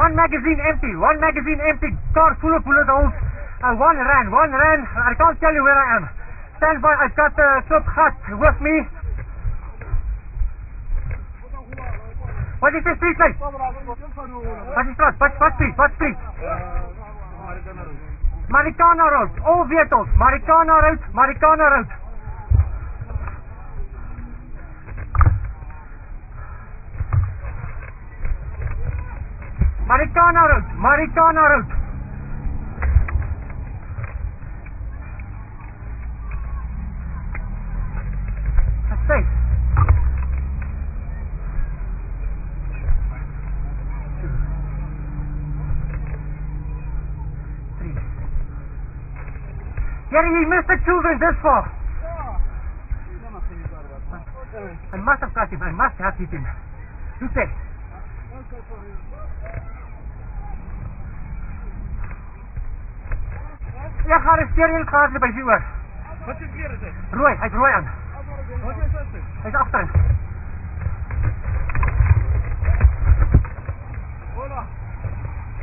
one magazine empty, car full of bullet holes, one ran, I can't tell you where I am. Stand by, I've got Klop Gat with me. What is the street like? What is that? What street? Marikana Road, all vehicles, Marikana Road. Marikana Road. That's safe. 2, 3. Gary, we missed the children this far. I must have got him. I must have hit him. You say. Ja, ga arresteer en gaan by die oor. Wat is weer dit? Rooi, hy's rooi aan. Wat is dit? Hy's agter.